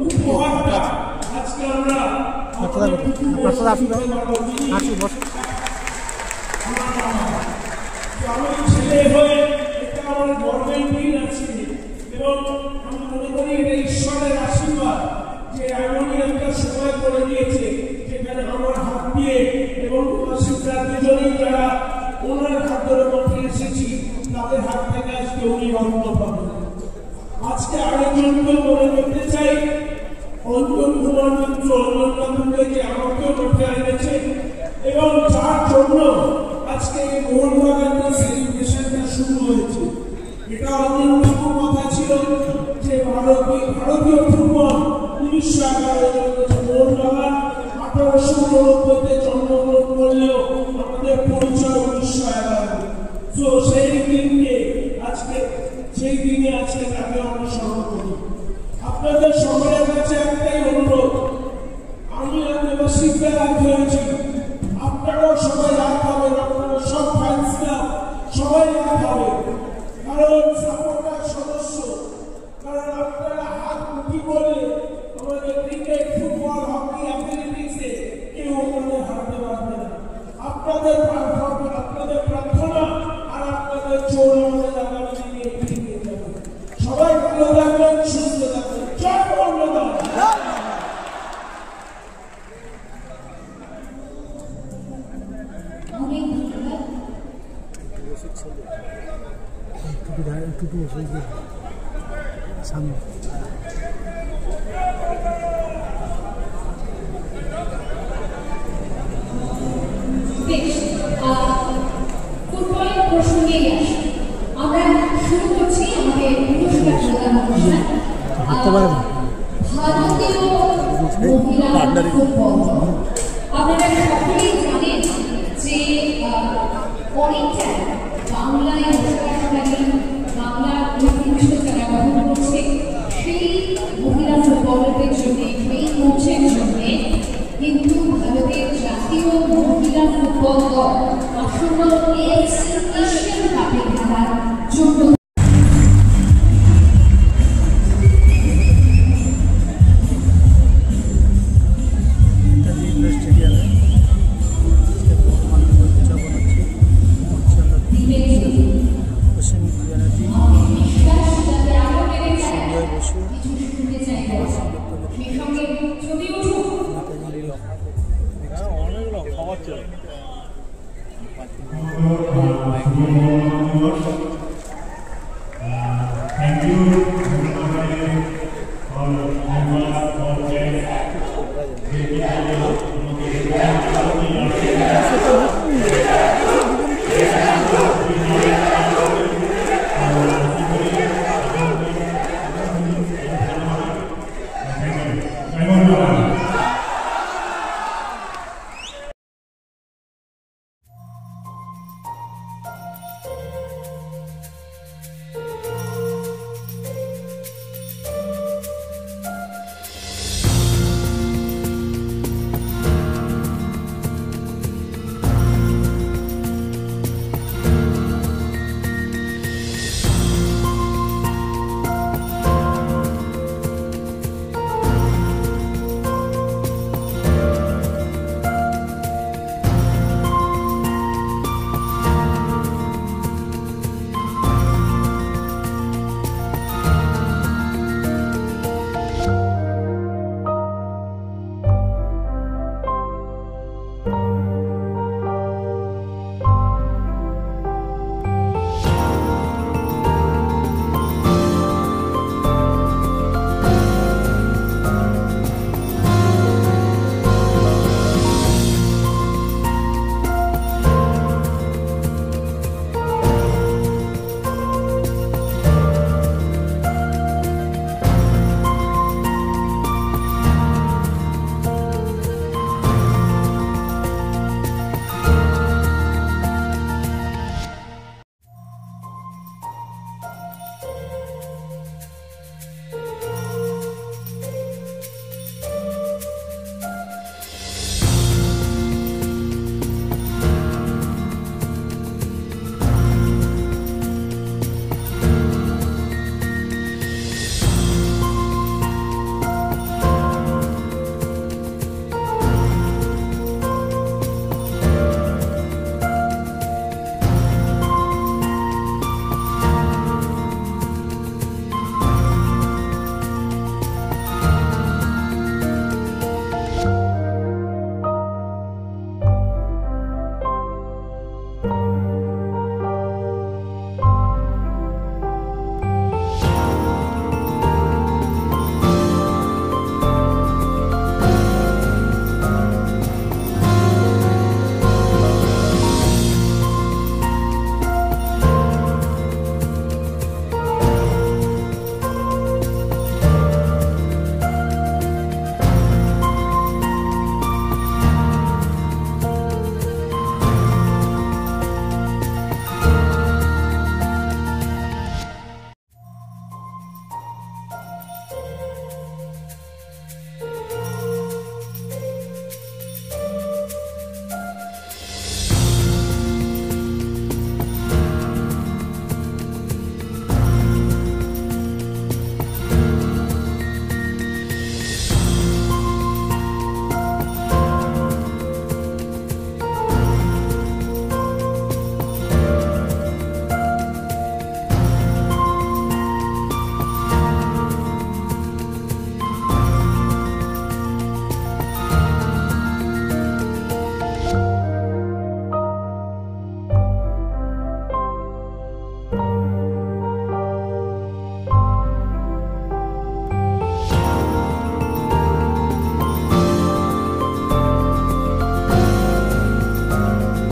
উপহারটা আজকে আমরা ছেলে হয়ে এটা আমার গর্বের দিন আছে এবং আমি মনে করি এটা ঈশ্বরের আশীর্বাদ যে এমনই একটা সময় করে দিয়েছে যেখানে আমার হাত দিয়ে এবং দুজনেই যারা ওনার হাত ধরে মাঠে এসেছি তাদের হাত থেকে আজকে উনি রত্ন পাবেন। আজকে আরেকজনকে মনে করতে চাই অঞ্জন কুমার মিত্র অঞ্জন কাকুকে যে আমাকেও মাঠে এনেছে এবং যার জন্য আজকে এই মোহনবাগানের সেলিব্রেশনটা শুরু হয়েছে। এটা অঞ্জন কাকুর কথা ছিল যে ভারতীয় ফুটবল 1911 মোহনবাগান 1889 জন্মগ্রহণ করলেও আমাদের পরিচয় 1911। তো সেই দিনে আজকে তাকে আমরা স্মরণ করি। আপনাদের সকলের কাছে একটাই অনুরোধ, আমি দেবাশিসকে রাত হয়েছি, আপনারাও সবাই রাত হবেন, আপনারা সব ফ্যান্সরা সবাই রাত হবে, কারণ সাপোর্টার সদস্য, কারণ আপনারা হাত উঠি বললে আমাদের ক্রিকেট ফুটবল হকি অ্যাথলেটিক্সে কেউ ওখানে হারতে পারবে না। আপনাদের প্রার্থনা আর আপনাদের জোর আমাদের আগামী দিনে এগিয়ে যাবে। সবাই ভালো থাকবেন, সুস্থ থাকবেন। জয় মোহনবাগান। সামনে ফুটবলের প্রসঙ্গে আমরা শুরু করছি আমাদের পুরস্কার প্রদান অনুষ্ঠান। ভারতীয় মহিলা ফুটবল, আপনারা সকলেই জানেন যে অনেকটা বাংলায় বসবাসকারী বাংলা ঐতিহ্য যারা বহন করছে সেই মহিলা ফুটবলারদের জন্য সেই কোচের জন্য কিন্তু ভারতের জাতীয় মহিলা ফুটবল দল আসন্ন এশিয়ান কাপে খেলার জন্য সেই সঙ্গে